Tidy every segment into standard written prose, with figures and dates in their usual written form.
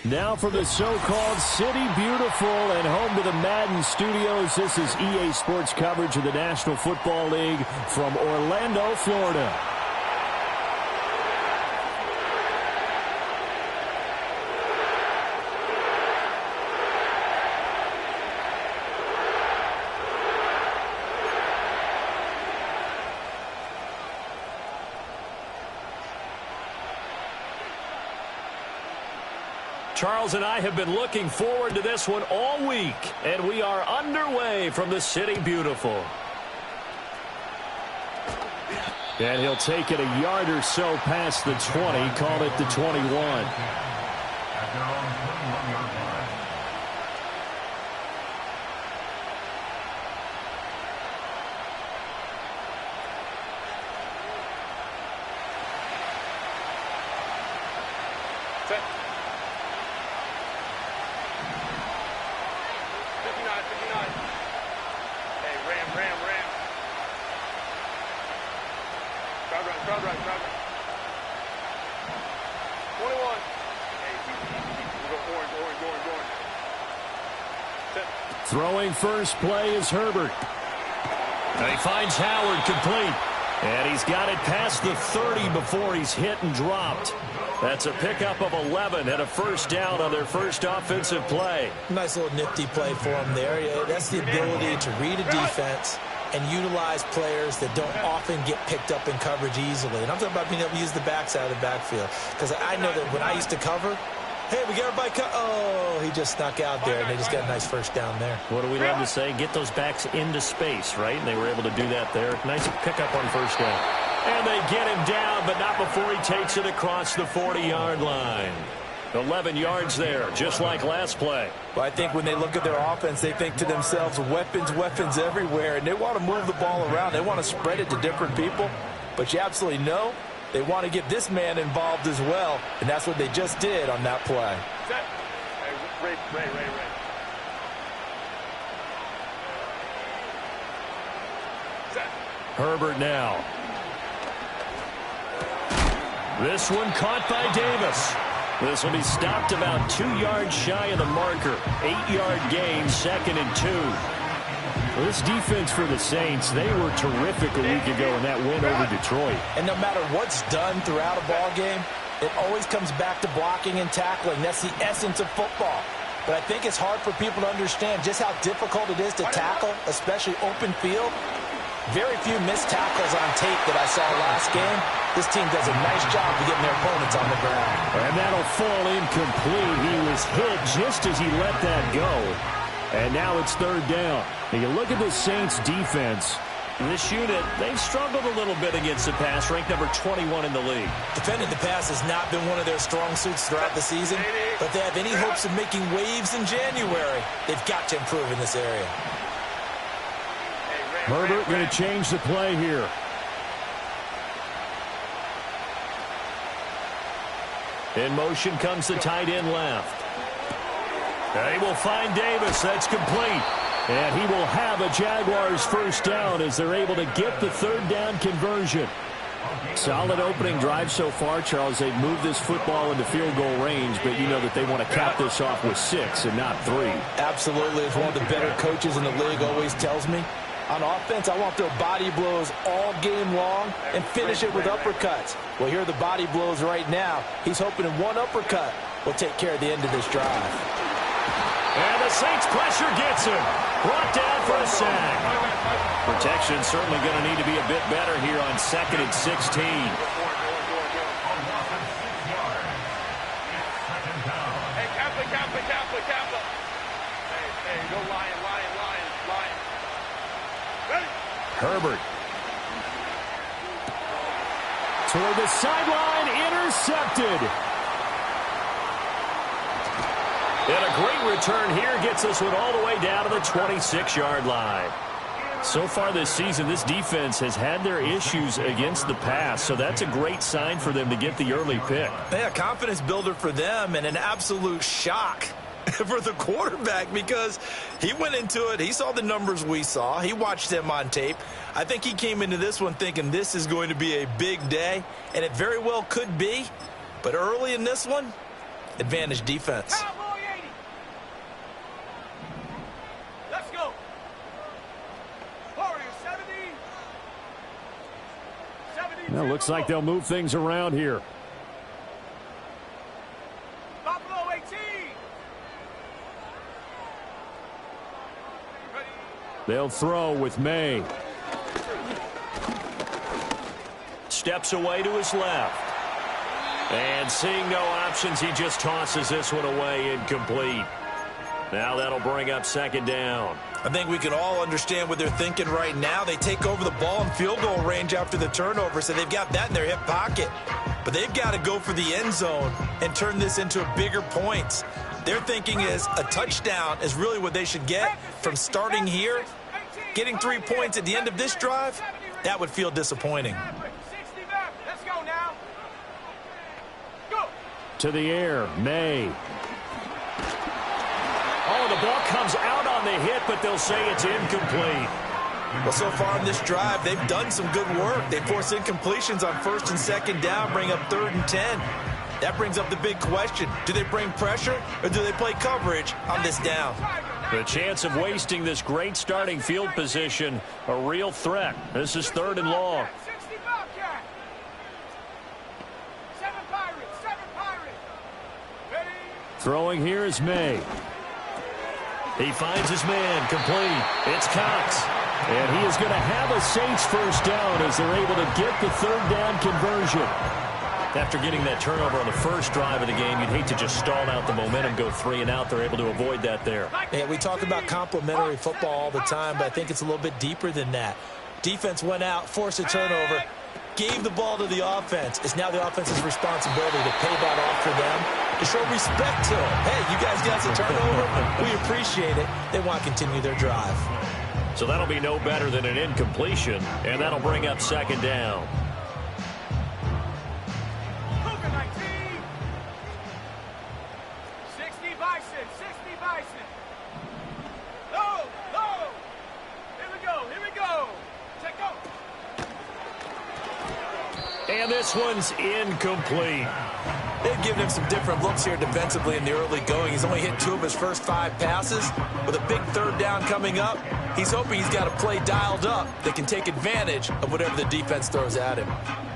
Now from the so-called City Beautiful and home to the Madden Studios, this is EA Sports coverage of the National Football League from Orlando, Florida. Charles and I have been looking forward to this one all week, and we are underway from the City Beautiful. And he'll take it a yard or so past the 20, call it the 21. Throwing first play is Herbert. And he finds Howard complete. And he's got it past the 30 before he's hit and dropped. That's a pickup of 11 and a first down on their first offensive play. Nice little nifty play for him there. Yeah, that's the ability to read a defense and utilize players that don't often get picked up in coverage easily. And I'm talking about being able to use the backside of the backfield. Because I know that when I used to cover, hey, we got everybody oh, he just snuck out there, and they just got a nice first down there. What do we love to say? Get those backs into space, right? And they were able to do that there. Nice pickup on first down. And they get him down, but not before he takes it across the 40-yard line. 11 yards there, just like last play. Well, I think when they look at their offense, they think to themselves, weapons, weapons everywhere, and they want to move the ball around. They want to spread it to different people, but you absolutely know they want to get this man involved as well, and that's what they just did on that play. Ray. Herbert now. This one caught by Davis. This will be stopped about 2 yards shy of the marker. 8-yard gain, 2nd and 2. Well, this defense for the Saints, they were terrific a week ago in that win over Detroit. And no matter what's done throughout a ball game, it always comes back to blocking and tackling. That's the essence of football. But I think it's hard for people to understand just how difficult it is to tackle, especially open field. Very few missed tackles on tape that I saw last game. This team does a nice job of getting their opponents on the ground. And that'll fall incomplete. He was hit just as he let that go. And now it's 3rd down. And you look at the Saints defense. This unit, they've struggled a little bit against the pass, ranked number 21 in the league. Defending the pass has not been one of their strong suits throughout the season, but they have any hopes of making waves in January, they've got to improve in this area. Herbert going to change the play here. 1, In motion comes the tight end left. They will find Davis. That's complete. And he will have a Jaguars first down as they're able to get the third down conversion. Solid opening drive so far, Charles. They've moved this football into field goal range, but you know that they want to cap this off with 6 and not 3. Absolutely. As one of the better coaches in the league always tells me, on offense, I want their body blows all game long and finish it with uppercuts. Well, here are the body blows right now. He's hoping in one uppercut will take care of the end of this drive. And the Saints pressure gets him. Brought down for a sack. Protection certainly going to need to be a bit better here on 2nd and 16. Hey, Kappa. Hey, go Lion. Ready? Herbert. Toward the sideline, intercepted. And a great return here gets this one all the way down to the 26-yard line. So far this season, this defense has had their issues against the pass, so that's a great sign for them to get the early pick. Yeah, confidence builder for them and an absolute shock for the quarterback because he went into it. He saw the numbers we saw. He watched them on tape. I think he came into this one thinking this is going to be a big day, and it very well could be. But early in this one, advantage defense. Well, looks like they'll move things around here. Buffalo 18. They'll throw with May. Steps away to his left. And seeing no options, he just tosses this one away, incomplete. Now that'll bring up 2nd down. I think we can all understand what they're thinking right now. They take over the ball in field goal range after the turnover, so they've got that in their hip pocket. But they've got to go for the end zone and turn this into a bigger points. Their thinking is a touchdown is really what they should get from starting here. Getting 3 points at the end of this drive, that would feel disappointing. Let's go now. Go. To the air, May. Oh, the ball comes out on the hit, but they'll say it's incomplete. Well, so far in this drive, they've done some good work. They force incompletions on 1st and 2nd down, bring up 3rd and 10. That brings up the big question. Do they bring pressure or do they play coverage on this down? The chance of wasting this great starting field position, a real threat. This is 3rd and long. 60 Bobcat. 7 Pirates. Ready? Throwing here is May. He finds his man, complete. It's Cox. And he is going to have a Saints first down as they're able to get the 3rd down conversion. After getting that turnover on the first drive of the game, you'd hate to just stall out the momentum, go 3 and out. They're able to avoid that there. Yeah, we talk about complementary football all the time, but I think it's a little bit deeper than that. Defense went out, forced a turnover, gave the ball to the offense. It's now the offense's responsibility to pay that off for them, to show respect to them. Hey, you guys got a turnover. We appreciate it. They want to continue their drive. So that'll be no better than an incompletion, and that'll bring up 2nd down. Cougar 19. 60 Bison. Low. Here we go. Check go. And this one's incomplete. They've given him some different looks here defensively in the early going. He's only hit 2 of his first 5 passes. With a big 3rd down coming up, he's hoping he's got a play dialed up that can take advantage of whatever the defense throws at him.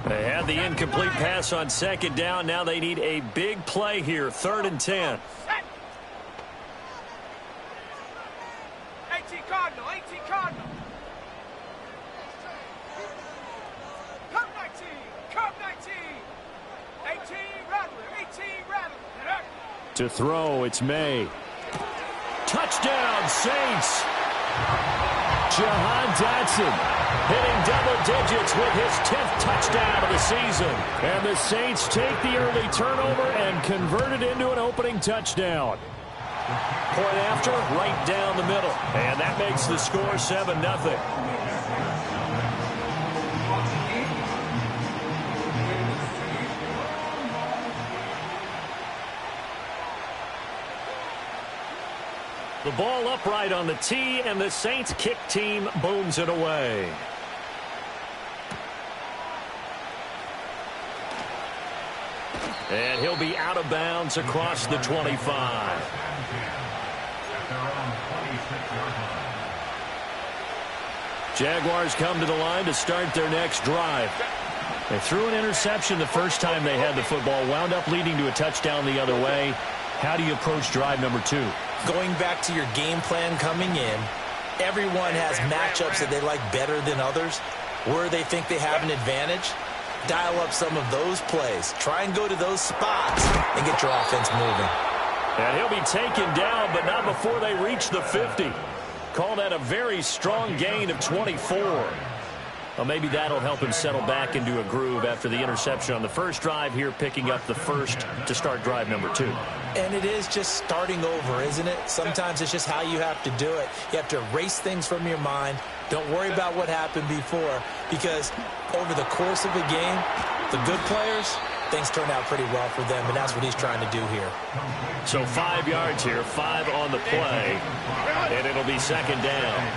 They had the incomplete pass on 2nd down. Now they need a big play here, 3rd and 10. 18 Cardinal. Curve 19. 18 Rattler. To throw, it's May. Touchdown, Saints. Jahan Dotson hitting double digits with his 10th touchdown of the season. And the Saints take the early turnover and convert it into an opening touchdown. Point after, right down the middle. And that makes the score 7-0. The ball upright on the tee, and the Saints kick team booms it away. And he'll be out of bounds across the 25. Jaguars come to the line to start their next drive. They threw an interception the first time they had the football, wound up leading to a touchdown the other way. How do you approach drive number 2? Going back to your game plan coming in, everyone has matchups that they like better than others, where they think they have an advantage. Dial up some of those plays. Try and go to those spots and get your offense moving. And he'll be taken down, but not before they reach the 50. Call that a very strong gain of 24. Well, maybe that'll help him settle back into a groove after the interception on the first drive here, picking up the first to start drive number 2. And it is just starting over, isn't it? Sometimes it's just how you have to do it. You have to erase things from your mind. Don't worry about what happened before, because over the course of a game, the good players, things turn out pretty well for them, and that's what he's trying to do here. So 5 yards here, 5 on the play, and it'll be second down.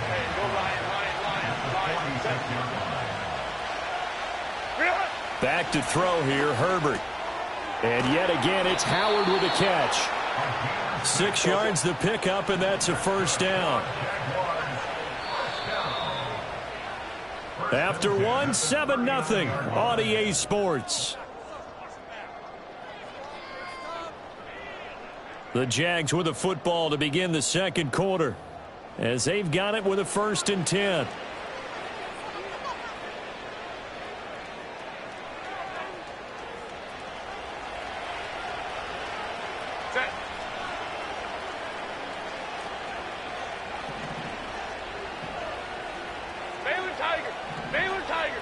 Back to throw here, Herbert. And yet again, it's Howard with a catch. 6 yards the pickup, and that's a first down. After 1, 7-0 on EA Sports. The Jags with a football to begin the second quarter, as they've got it with a 1st and 10. Set. Baylor Tiger. Baylor Tiger.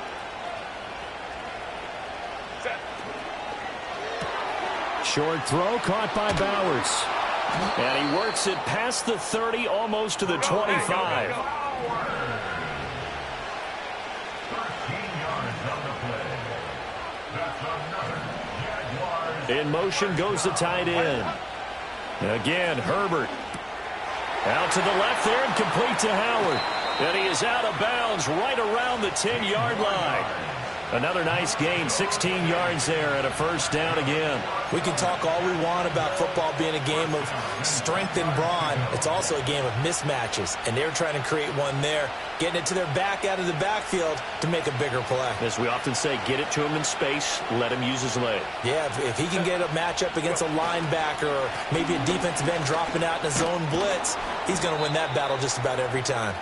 Set. Short throw caught by Bowers. And he works it past the 30, almost to the 25. In motion goes the tight end. Again, Herbert. Out to the left there and complete to Howard. And he is out of bounds right around the 10-yard line. Another nice gain, 16 yards there, and a first down again. We can talk all we want about football being a game of strength and brawn. It's also a game of mismatches, and they're trying to create one there, getting it to their back out of the backfield to make a bigger play. As we often say, get it to him in space, let him use his leg. Yeah, if he can get a matchup against a linebacker or maybe a defensive end dropping out in a zone blitz, he's going to win that battle just about every time.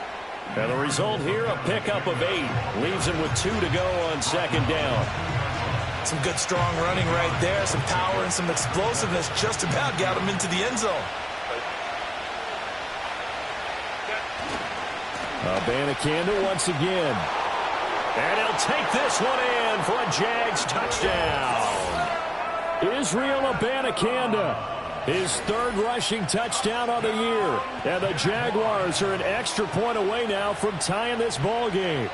And the result here, a pickup of 8. Leaves him with 2 to go on second down. Some good, strong running right there. Some power and some explosiveness just about got him into the end zone. Abanikanda once again. And he'll take this one in for a Jags touchdown. Israel Abanikanda. His 3rd rushing touchdown on the year. And the Jaguars are an extra point away now from tying this ball game.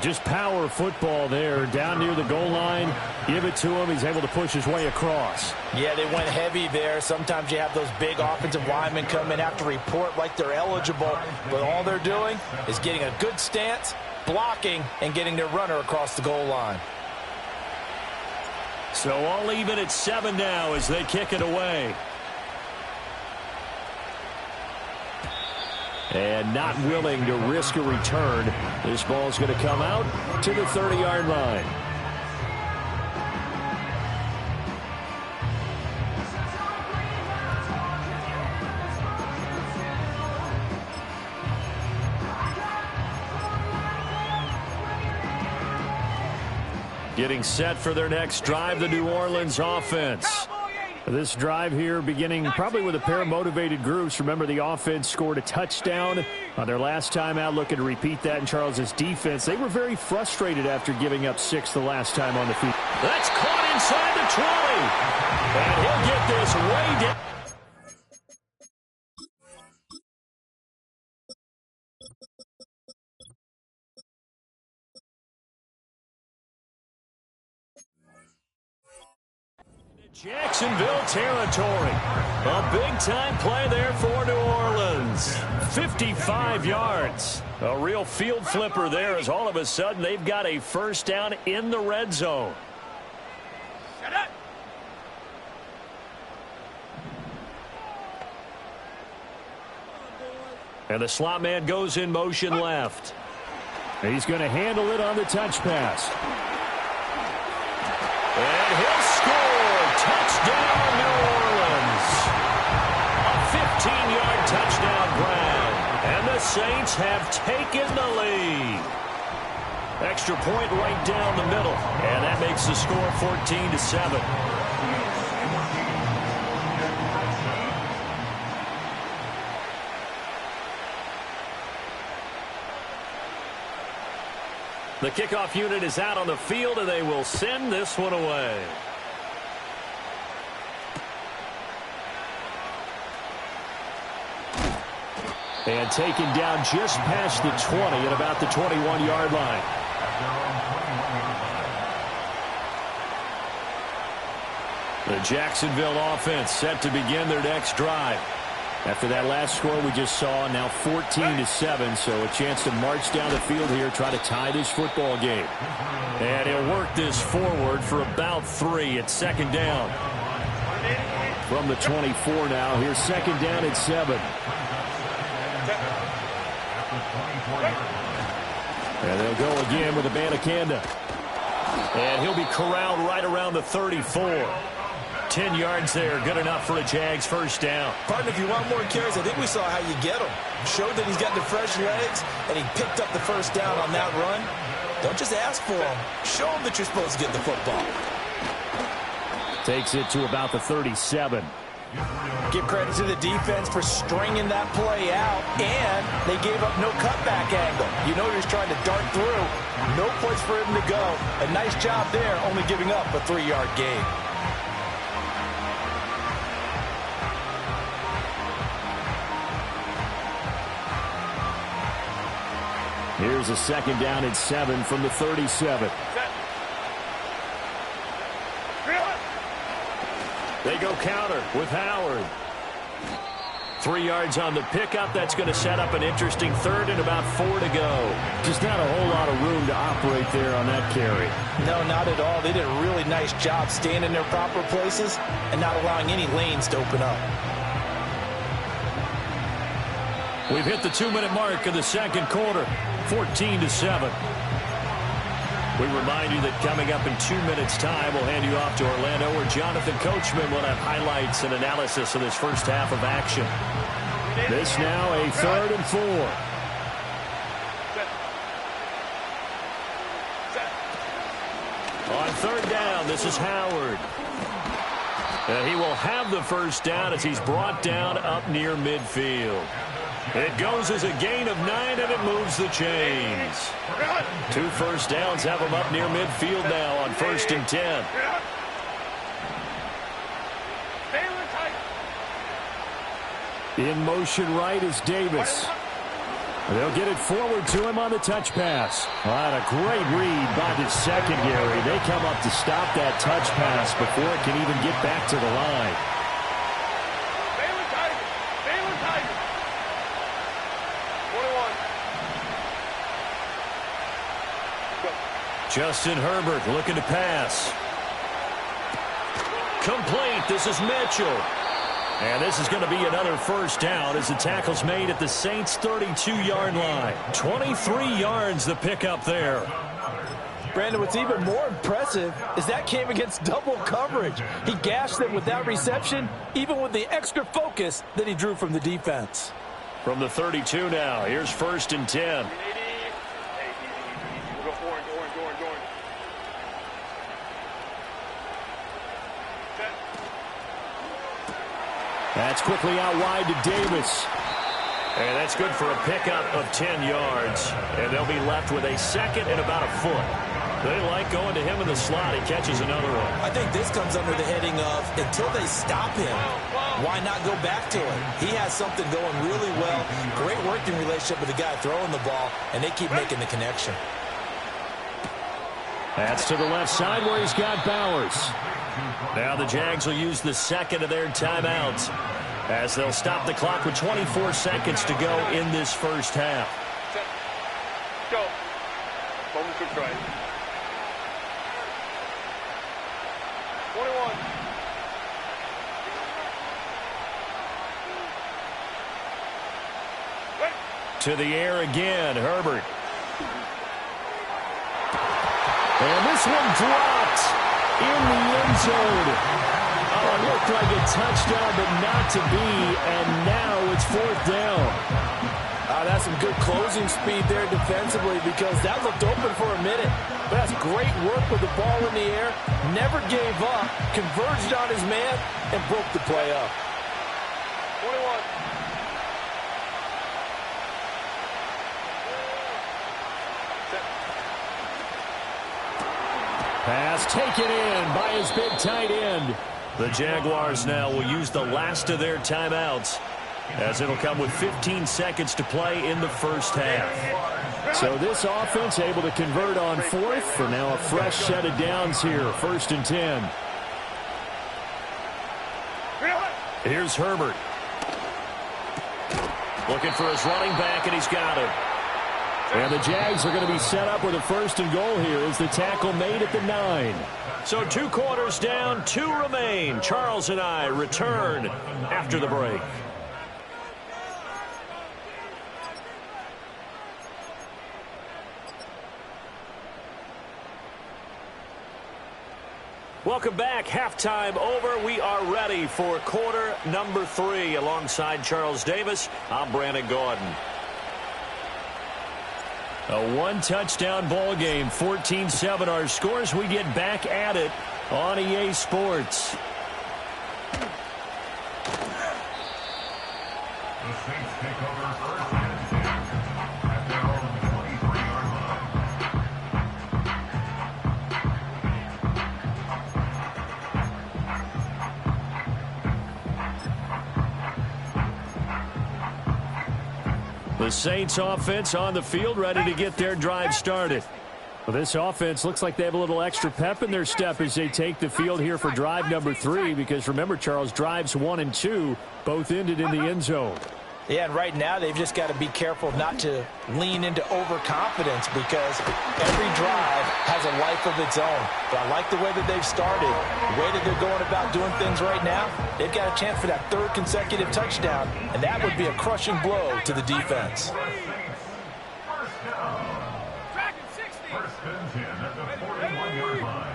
Just power football there down near the goal line. Give it to him. He's able to push his way across. Yeah, they went heavy there. Sometimes you have those big offensive linemen come in, have to report like they're eligible. But all they're doing is getting a good stance, blocking, and getting their runner across the goal line. So all even at 7 now as they kick it away. And not willing to risk a return. This ball's going to come out to the 30-yard line. Getting set for their next drive, the New Orleans offense. This drive here beginning probably with a pair of motivated groups. Remember, the offense scored a touchdown on their last time out, looking to repeat that in Charles's defense. They were very frustrated after giving up 6 the last time on the field. That's caught inside the 20. And he'll get this way down. Jacksonville territory. A big-time play there for New Orleans. 55 yards. A real field flipper there as all of a sudden they've got a first down in the red zone. Shut up. And the slot man goes in motion left. He's going to handle it on the touch pass. And he'll score. Touchdown, New Orleans. A 15-yard touchdown grab. And the Saints have taken the lead. Extra point right down the middle. And that makes the score 14-7. The kickoff unit is out on the field, and they will send this one away. And taken down just past the 20 at about the 21-yard line. The Jacksonville offense set to begin their next drive. After that last score we just saw, now 14-7, so a chance to march down the field here, try to tie this football game. And he'll work this forward for about 3. It's second down. From the 24 now, here's second down at 7. And they'll go again with Abanikanda. And he'll be corralled right around the 34. 10 yards there, good enough for a Jags first down. Partner, if you want more carries, I think we saw how you get him. Showed that he's got the fresh legs, and he picked up the first down on that run. Don't just ask for him. Show him that you're supposed to get the football. Takes it to about the 37. Give credit to the defense for stringing that play out, and they gave up no cutback angle. You know he was trying to dart through. No place for him to go. A nice job there, only giving up a 3-yard gain. Here's a second down at 7 from the 37. They go counter with Howard. 3 yards on the pickup. That's going to set up an interesting third and about 4 to go. Just not a whole lot of room to operate there on that carry. No, not at all. They did a really nice job staying in their proper places and not allowing any lanes to open up. We've hit the 2-minute mark of the second quarter. 14-7. We remind you that coming up in 2 minutes' time, we'll hand you off to Orlando, where Jonathan Coachman will have highlights and analysis of this first half of action. This now a 3rd and 4. On 3rd down, this is Howard. And he will have the first down as he's brought down up near midfield. It goes as a gain of 9, and it moves the chains. 2 first downs have him up near midfield now on 1st and 10. In motion right is Davis. They'll get it forward to him on the touch pass. Well, a great read by the secondary. They come up to stop that touch pass before it can even get back to the line. Justin Herbert looking to pass. Complete. This is Mitchell. And this is going to be another first down as the tackle's made at the Saints' 32-yard line. 23 yards the pickup there. Brandon, what's even more impressive is that came against double coverage. He gashed them with that reception, even with the extra focus that he drew from the defense. From the 32 now, here's 1st and 10. That's quickly out wide to Davis. And that's good for a pickup of 10 yards. And they'll be left with a 2nd and about a foot. They like going to him in the slot. He catches another one. I think this comes under the heading of until they stop him, why not go back to him? He has something going really well. Great working relationship with the guy throwing the ball, and they keep making the connection. That's to the left side where he's got Bowers. Now the Jags will use the second of their timeouts as they'll stop the clock with 24 seconds to go in this first half. Set. Go. Moment to try. 21. To the air again, Herbert. And this one dropped in the end zone. Oh, it looked like a touchdown, but not to be, and now it's fourth down. That's some good closing speed there defensively because that looked open for a minute. But that's great work with the ball in the air. Never gave up, converged on his man, and broke the play up. 21. Pass taken in by his big tight end. The Jaguars now will use the last of their timeouts as it'll come with 15 seconds to play in the first half. So this offense able to convert on fourth for now a fresh set of downs here. First and 10. Here's Herbert. Looking for his running back, and he's got him. And the Jags are going to be set up with a first and goal here as the tackle made at the 9. So 2 quarters down, 2 remain. Charles and I return after the break. Welcome back. Halftime over. We are ready for quarter number 3. Alongside Charles Davis, I'm Brandon Gordon. A one-touchdown ball game, 14-7 our scores. We get back at it on EA Sports. The Saints take over first and 10 at their own 23-yard line. The Saints offense on the field, ready to get their drive started. Well, this offense looks like they have a little extra pep in their step as they take the field here for drive number 3, because remember, Charles, drives 1 and 2 both ended in the end zone. Yeah, and right now they've just got to be careful not to lean into overconfidence because every drive has a life of its own. But I like the way that they've started, the way that they're going about doing things right now. They've got a chance for that 3rd consecutive touchdown, and that would be a crushing blow to the defense. First and 10 at the 41-yard line.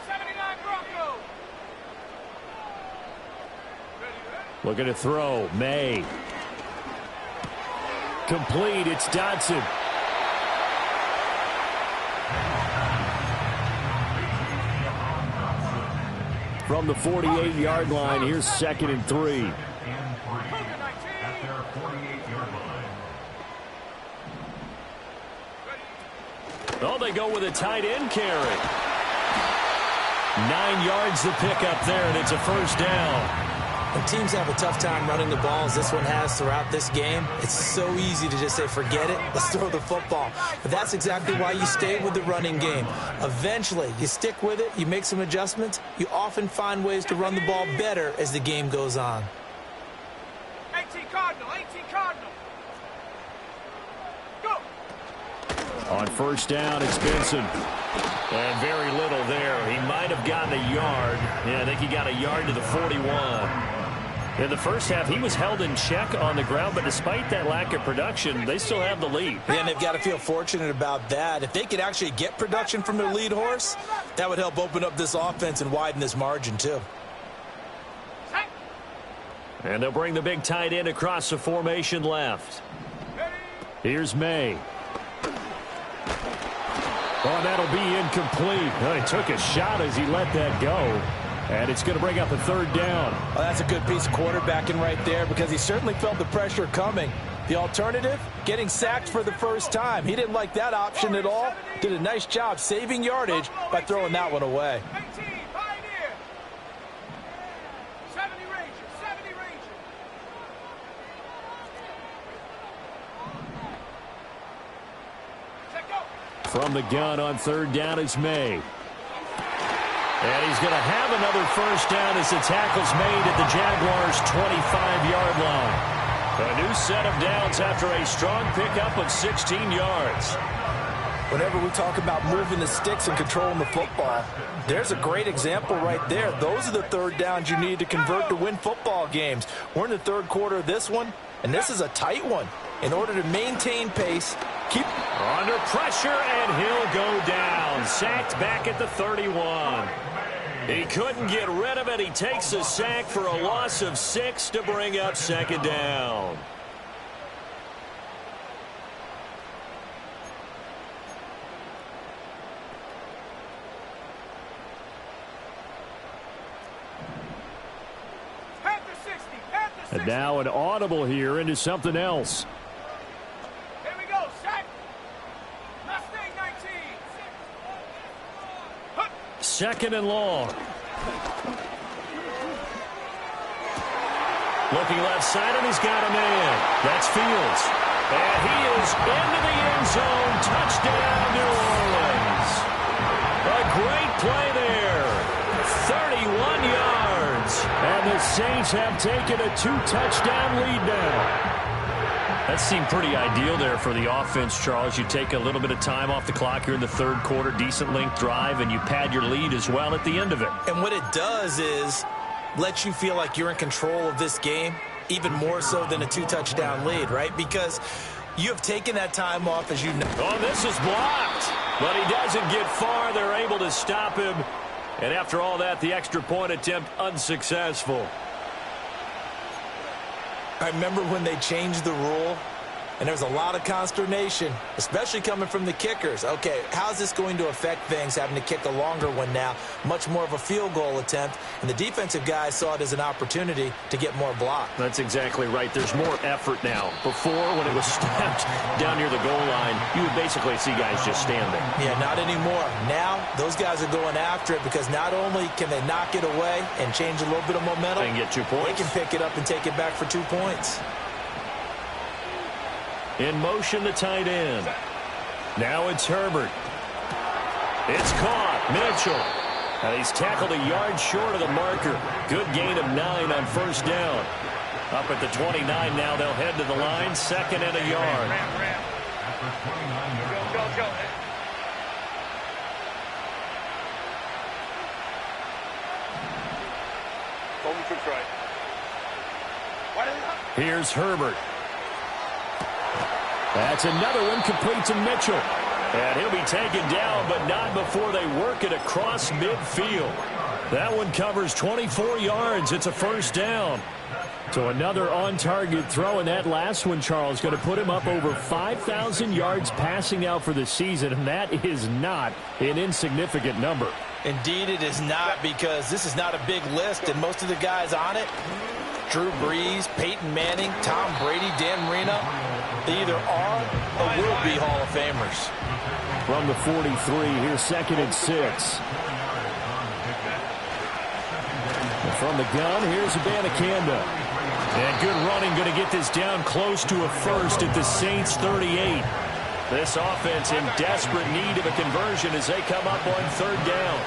79 Broncos. Looking to throw. May. Complete. It's Dodson. From the 48-yard line, here's 2nd and 3. At their 48-yard line. Oh, they go with a tight end carry. 9 yards to pick up there, and it's a first down. When teams have a tough time running the ball, as this one has throughout this game, it's so easy to just say, forget it, let's throw the football. But that's exactly why you stay with the running game. Eventually, you stick with it, you make some adjustments, you often find ways to run the ball better as the game goes on. 18 Cardinal, 18 Cardinal. Go. On first down, it's Benson. And very little there. He might have gotten a yard. Yeah, I think he got a yard to the 41. In the first half, he was held in check on the ground, but despite that lack of production, they still have the lead. Yeah, and they've got to feel fortunate about that. If they could actually get production from their lead horse, that would help open up this offense and widen this margin, too. And they'll bring the big tight end across the formation left. Here's May. Oh, that'll be incomplete. Well, he took a shot as he let that go. And it's going to bring up a 3rd down. Well, that's a good piece of quarterbacking right there because he certainly felt the pressure coming. The alternative, getting sacked for the first time. He didn't like that option at all. Did a nice job saving yardage by throwing that one away. 18 Pioneer. 70 Ranger, 70 Ranger. From the gun on 3rd down, it's May. And he's going to have another first down as the tackle's made at the Jaguars' 25-yard line. A new set of downs after a strong pickup of 16 yards. Whenever we talk about moving the sticks and controlling the football, there's a great example right there. Those are the third downs you need to convert to win football games. We're in the third quarter of this one, and this is a tight one. In order to maintain pace, keep under pressure, and he'll go down. Sacked back at the 31. He couldn't get rid of it. He takes a sack for a loss of 6 to bring up second down. And now an audible here into something else. Here we go, sack. Mustang 19. Second and long. Looking left side, and he's got a man. That's Fields. And he is into the end zone. Touchdown, New Orleans. A great play there. 31 yards. And the Saints have taken a 2-touchdown lead now. That seemed pretty ideal there for the offense, Charles. You take a little bit of time off the clock here in the third quarter, decent length drive, and you pad your lead as well at the end of it. And what it does is let you feel like you're in control of this game, even more so than a 2-touchdown lead, right? Because you have taken that time off, as you know. Oh, this is blocked. But he doesn't get far. They're able to stop him. And after all that, the extra point attempt unsuccessful. I remember when they changed the rule, and there was a lot of consternation, especially coming from the kickers. Okay, how's this going to affect things, having to kick a longer one now, much more of a field goal attempt, and the defensive guys saw it as an opportunity to get more block. That's exactly right. There's more effort now. Before, when it was snapped down near the goal line, you would basically see guys just stand there. Yeah, not anymore. Now, those guys are going after it because not only can they knock it away and change a little bit of momentum, they can get 2 points. They can pick it up and take it back for 2 points. In motion, the tight end. Now it's Herbert. It's caught. Mitchell. And he's tackled a yard short of the marker. Good gain of 9 on first down. Up at the 29 now. They'll head to the line. Second and a yard. Here's Herbert. That's another one complete to Mitchell. And he'll be taken down, but not before they work it across midfield. That one covers 24 yards. It's a first down. So another on-target throw, and that last one, Charles, going to put him up over 5,000 yards passing out for the season, and that is not an insignificant number. Indeed it is not, because this is not a big list, and most of the guys on it, Drew Brees, Peyton Manning, Tom Brady, Dan Marino, they either are or will be Hall of Famers. From the 43, here's second and 6. And from the gun, here's Abanikanda. And good running, going to get this down close to a first at the Saints 38. This offense in desperate need of a conversion as they come up on third down.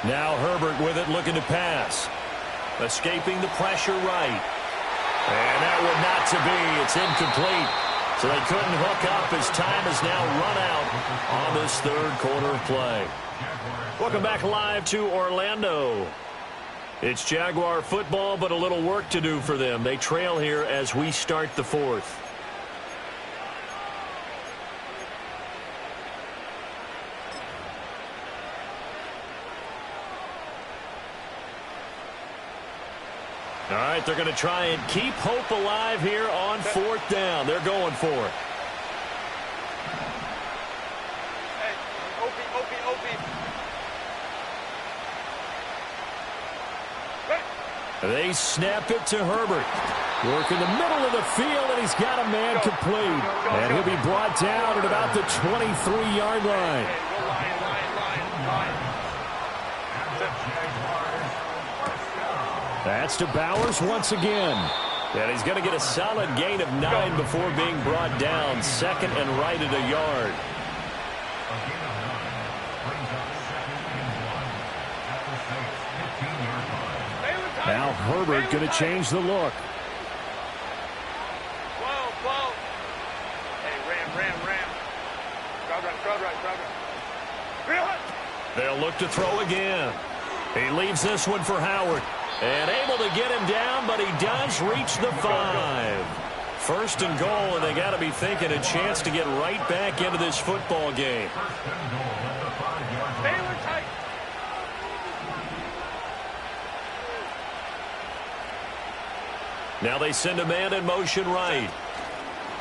Now Herbert with it, looking to pass. Escaping the pressure right. And that one not to be. It's incomplete. So they couldn't hook up as time has now run out on this third quarter of play. Welcome back live to Orlando. It's Jaguar football, but a little work to do for them. They trail here as we start the fourth. All right, they're going to try and keep hope alive here on fourth down. They're going for it. Hey, Opie. They snap it to Herbert. Work in the middle of the field, and he's got a man complete. And he'll be brought down at about the 23-yard line. That's to Bowers once again. And he's going to get a solid gain of 9 before being brought down. Second and right at a yard. Now Herbert going to change the look. Whoa. Hey, ram. Crowd right. They'll look to throw again. He leaves this one for Howard. And able to get him down, but he does reach the 5. First and goal, and they got to be thinking a chance to get right back into this football game. Now they send a man in motion right.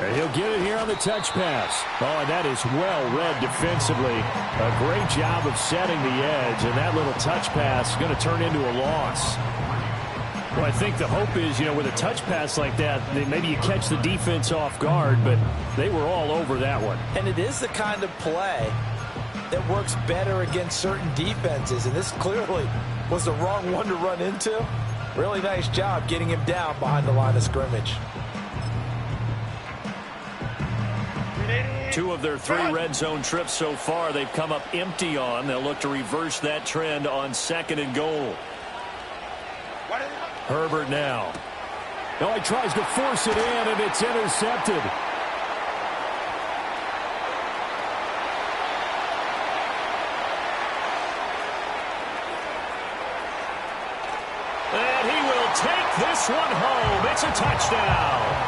And he'll get it here on the touch pass. Oh, and that is well read defensively. A great job of setting the edge, and that little touch pass is going to turn into a loss. Well, I think the hope is, with a touch pass like that, maybe you catch the defense off guard, but they were all over that one. And it is the kind of play that works better against certain defenses, and this clearly was the wrong one to run into. Really nice job getting him down behind the line of scrimmage. 2 of their 3 red zone trips so far they've come up empty on. They'll look to reverse that trend on second and goal. Herbert now. Oh, he tries to force it in, and it's intercepted. And he will take this one home. It's a touchdown.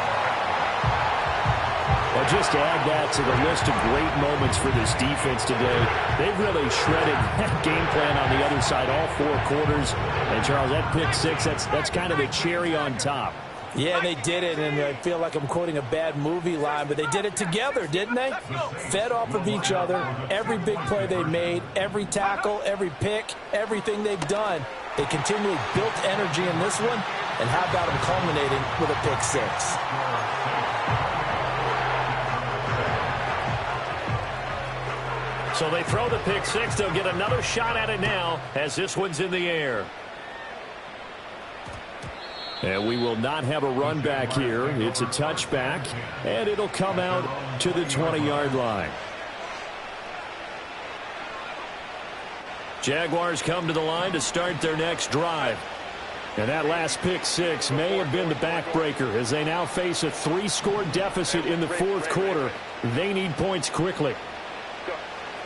Well, just to add that to the list of great moments for this defense today, they've really shredded that game plan on the other side all 4 quarters. And, Charles, that pick 6, that's kind of the cherry on top. Yeah, they did it, and I feel like I'm quoting a bad movie line, but they did it together, didn't they? Fed off of each other, every big play they made, every tackle, every pick, everything they've done. They continually built energy in this one, and how about them culminating with a pick 6? So they throw the pick 6. They'll get another shot at it now as this one's in the air. And we will not have a run back here. It's a touchback, and it'll come out to the 20-yard line. Jaguars come to the line to start their next drive. And that last pick 6 may have been the backbreaker as they now face a 3-score deficit in the 4th quarter. They need points quickly.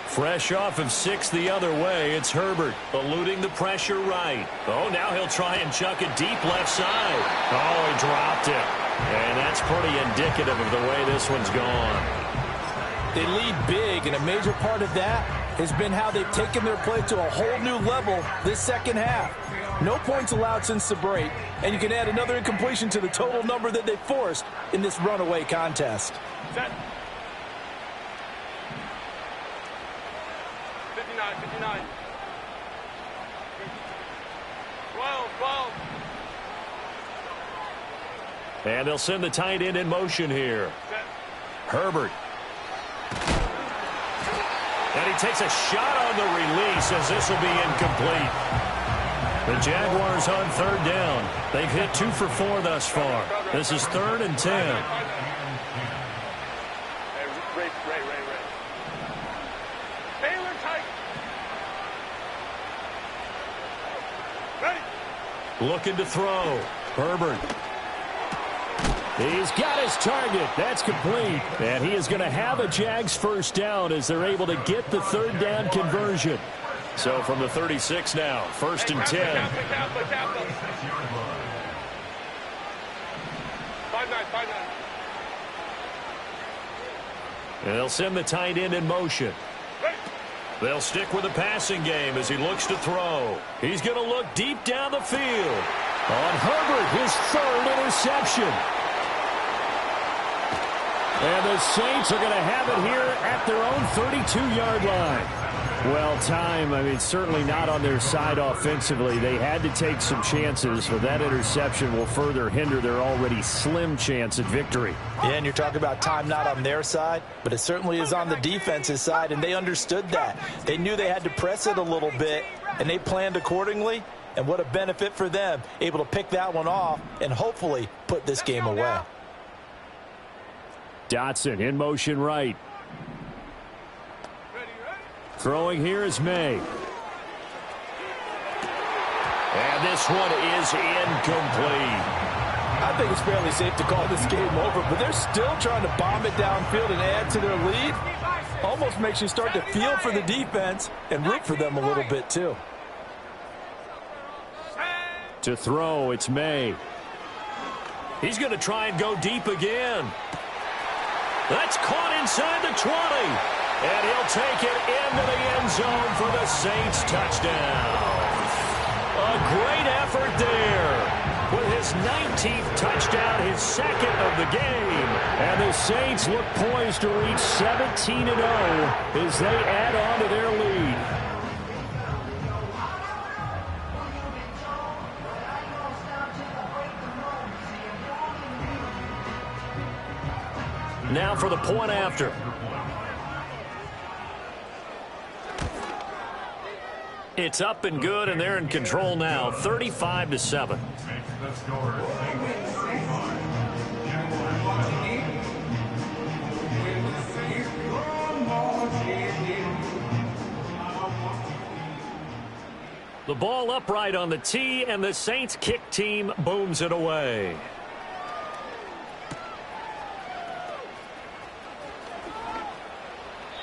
Fresh off of 6 the other way, it's Herbert eluding the pressure right. Oh, now he'll try and chuck it deep left side. Oh, he dropped it. And that's pretty indicative of the way this one's gone. They lead big, and a major part of that has been how they've taken their play to a whole new level this second half. No points allowed since the break, and you can add another incompletion to the total number that they forced in this runaway contest. Set. 59. 12. And they'll send the tight end in motion here. Set. Herbert. And he takes a shot on the release as this will be incomplete. The Jaguars on 3rd down. They've hit 2 for 4 thus far. This is 3rd and 10. Ray. Baylor tight. Ready. Looking to throw. Herbert. He's got his target. That's complete. And he is going to have a Jags first down as they're able to get the 3rd down conversion. So from the 36 now, 1st and 10. 5-9. And they'll send the tight end in motion. They'll stick with the passing game as he looks to throw. He's going to look deep down the field. On Herbert, his 3rd interception. And the Saints are going to have it here at their own 32-yard line. Well, time, certainly not on their side offensively. They had to take some chances, but that interception will further hinder their already slim chance at victory. Yeah, and you're talking about time not on their side, but it certainly is on the defense's side, and they understood that. They knew they had to press it a little bit, and they planned accordingly, and what a benefit for them, able to pick that one off and hopefully put this game away. Dotson in motion right. Throwing here is May. And this one is incomplete. I think it's fairly safe to call this game over, but they're still trying to bomb it downfield and add to their lead. Almost makes you start to feel for the defense and root for them a little bit too. To throw, it's May. He's going to try and go deep again. That's caught inside the 20. And he'll take it into the end zone for the Saints touchdown. A great effort there. With his 19th touchdown, his second of the game. And the Saints look poised to reach 17-0 as they add on to their lead. Now for the point after. It's up and good, and they're in control now, 35-7. The ball upright on the tee, and the Saints kick team booms it away.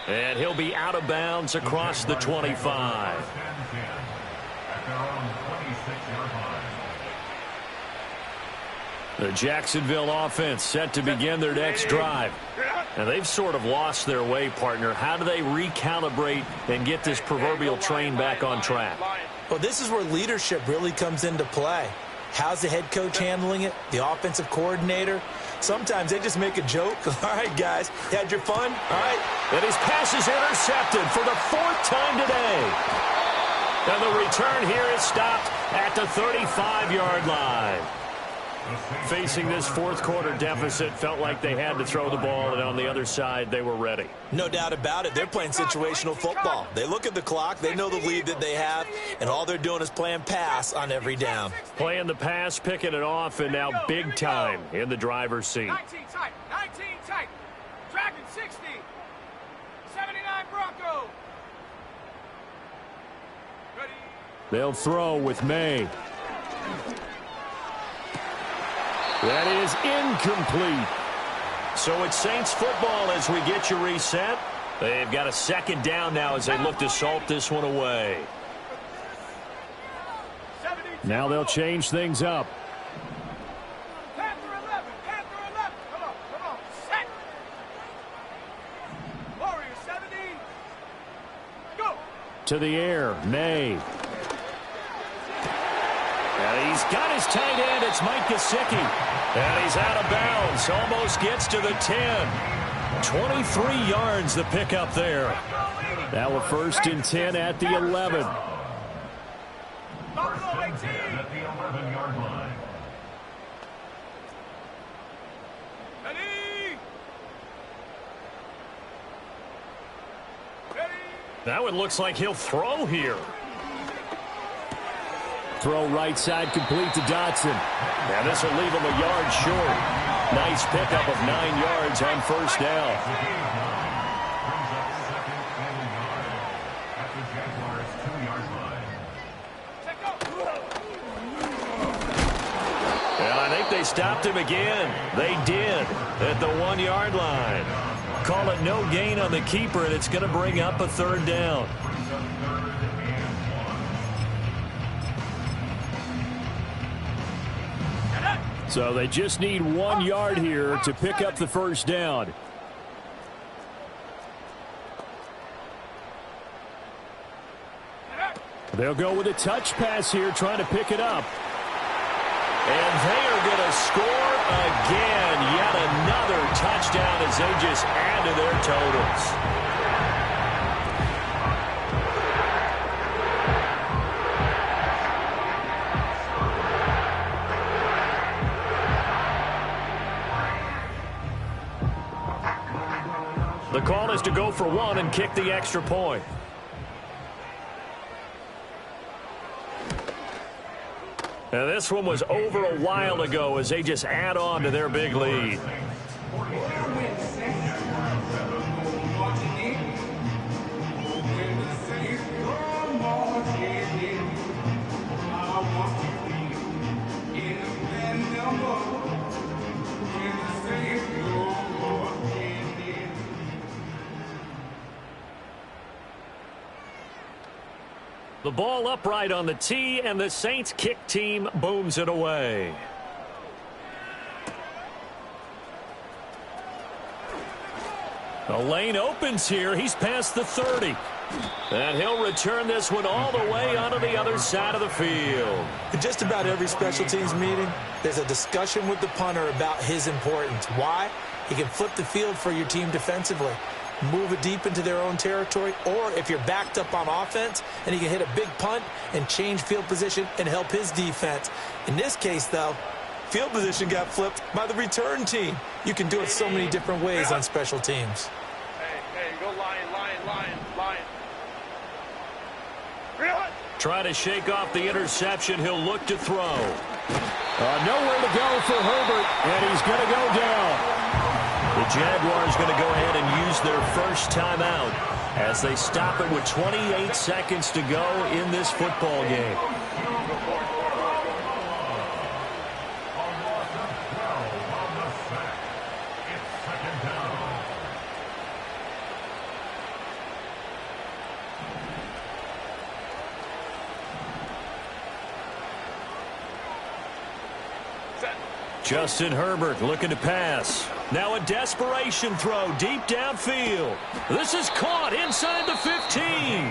And he'll be out of bounds across the 25. The Jacksonville offense set to begin their next drive. And they've sort of lost their way, partner. How do they recalibrate and get this proverbial train back on track? Well, this is where leadership really comes into play. How's the head coach handling it? The offensive coordinator? Sometimes they just make a joke. All right, guys, had your fun? All right. And his pass is intercepted for the 4th time today. And the return here is stopped at the 35-yard line. Facing this fourth quarter deficit, felt like they had to throw the ball, and on the other side, they were ready. No doubt about it. They're playing situational football. They look at the clock, they know the lead that they have, and all they're doing is playing pass on every down. Playing the pass, picking it off, and now big time in the driver's seat. 19 tight. Dragon 60. 79 Bronco. Ready. They'll throw with May. That is incomplete. So it's Saints football as we get you reset. They've got a second down now as they look to salt this one away. Now they'll change things up. Panther 11. Come on. Set. Warrior 70. Go. To the air, May. And he's got his tight end. It's Mike Gesicki. And he's out of bounds. Almost gets to the 10. 23 yards the pickup there. That was 1st and 10 at the 11. At the 11-yard line. Ready. That one looks like he'll throw here. Throw right side complete to Dotson. Now this will leave him a yard short. Nice pickup of 9 yards on first down. And I think they stopped him again. They did at the 1-yard line. Call it no gain on the keeper, and it's going to bring up a 3rd down. So they just need 1 yard here to pick up the first down. They'll go with a touch pass here, trying to pick it up. And they are going to score again. Yet another touchdown touchdown as they just add to their totals. The call is to go for one and kick the extra point. And this one was over a while ago as they just add on to their big lead. The ball upright on the tee, and the Saints kick team booms it away. The lane opens here. He's past the 30. And he'll return this one all the way onto the other side of the field. In just about every special teams meeting, there's a discussion with the punter about his importance. Why? He can flip the field for your team defensively, move it deep into their own territory, or if you're backed up on offense, and he can hit a big punt and change field position and help his defense. In this case, though, field position got flipped by the return team. You can do it so many different ways on special teams. Hey, go Lion. Try to shake off the interception. He'll look to throw. Nowhere to go for Herbert, and he's going to go down. The Jaguars going to go ahead and use their first timeout as they stop it with 28 seconds to go in this football game. Justin Herbert looking to pass. Now a desperation throw deep downfield. This is caught inside the 15.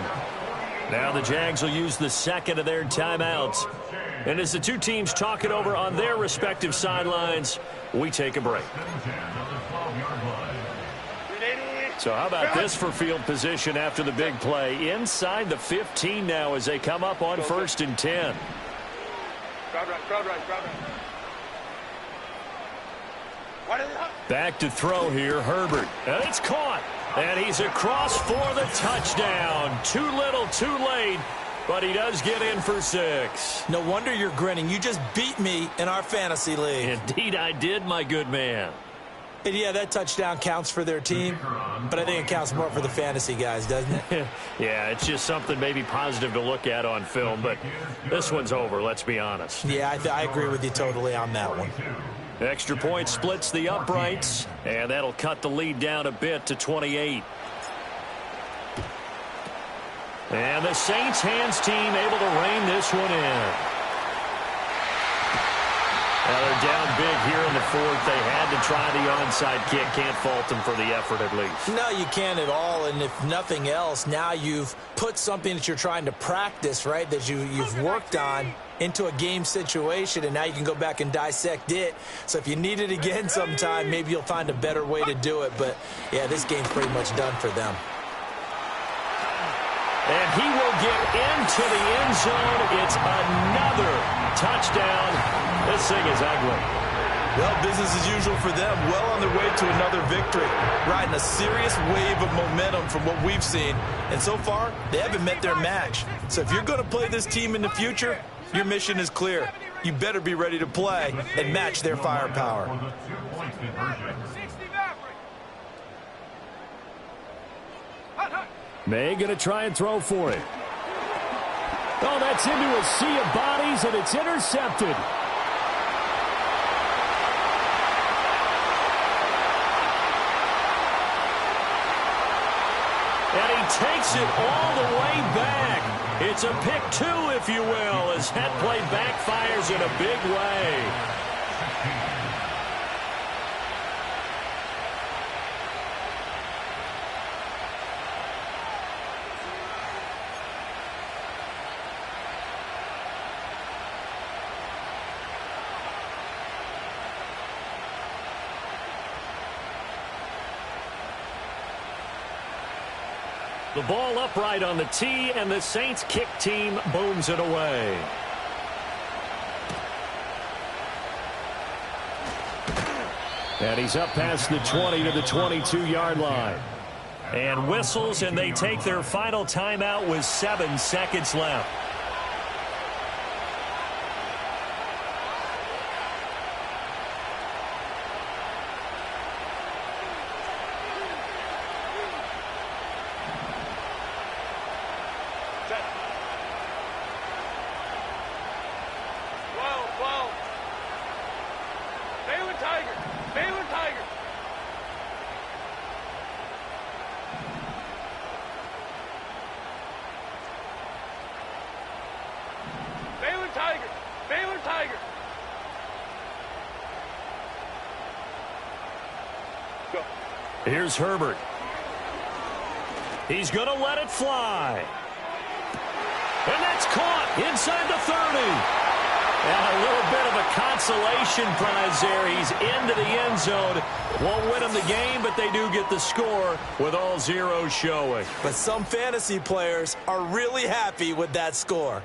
Now the Jags will use the second of their timeouts. And as the two teams talk it over on their respective sidelines, we take a break. So how about this for field position after the big play? Inside the 15 now as they come up on 1st and 10. Crowd right. Back to throw here, Herbert. And it's caught. And he's across for the touchdown. Too little, too late. But he does get in for 6. No wonder you're grinning. You just beat me in our fantasy league. Indeed I did, my good man. And yeah, that touchdown counts for their team, but I think it counts more for the fantasy guys, doesn't it? Yeah, it's just something maybe positive to look at on film, but this one's over, let's be honest. Yeah, I agree with you totally on that one. Extra point splits the uprights, and that'll cut the lead down a bit to 28. And the Saints hands team able to rein this one in. Now they're down big here in the 4th. They had to try the onside kick. Can't fault them for the effort at least. No, you can't at all. And if nothing else, now you've put something that you're trying to practice, right, that you've worked on into a game situation, and now you can go back and dissect it. So if you need it again sometime, maybe you'll find a better way to do it. But, yeah, this game's pretty much done for them. And he will get into the end zone. It's another touchdown. This thing is ugly. Well, business as usual for them. Well on their way to another victory. Riding a serious wave of momentum from what we've seen. And so far, they haven't met their match. So if you're going to play this team in the future, your mission is clear. You better be ready to play and match their firepower. May going to try and throw for it. Oh, that's into a sea of bodies, and it's intercepted. And he takes it all the way back. It's a pick 2, if you will, as that play backfires in a big way. The ball upright on the tee, and the Saints kick team booms it away. And he's up past the 20 to the 22-yard line. And whistles, and they take their final timeout with 7 seconds left. Here's Herbert. He's going to let it fly. And that's caught inside the 30. And a little bit of a consolation prize there. He's into the end zone. Won't win them the game, but they do get the score with all zeros showing. But some fantasy players are really happy with that score.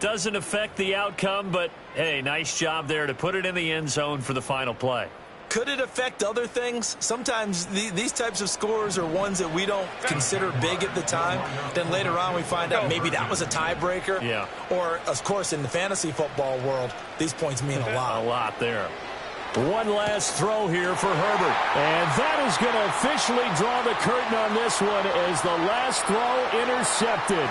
Doesn't affect the outcome, but, hey, nice job there to put it in the end zone for the final play. Could it affect other things? Sometimes these types of scores are ones that we don't consider big at the time. Then later on we find out maybe that was a tiebreaker. Yeah. Or, of course, in the fantasy football world, these points mean a lot. A lot there. One last throw here for Herbert. And that is going to officially draw the curtain on this one as the last throw intercepted.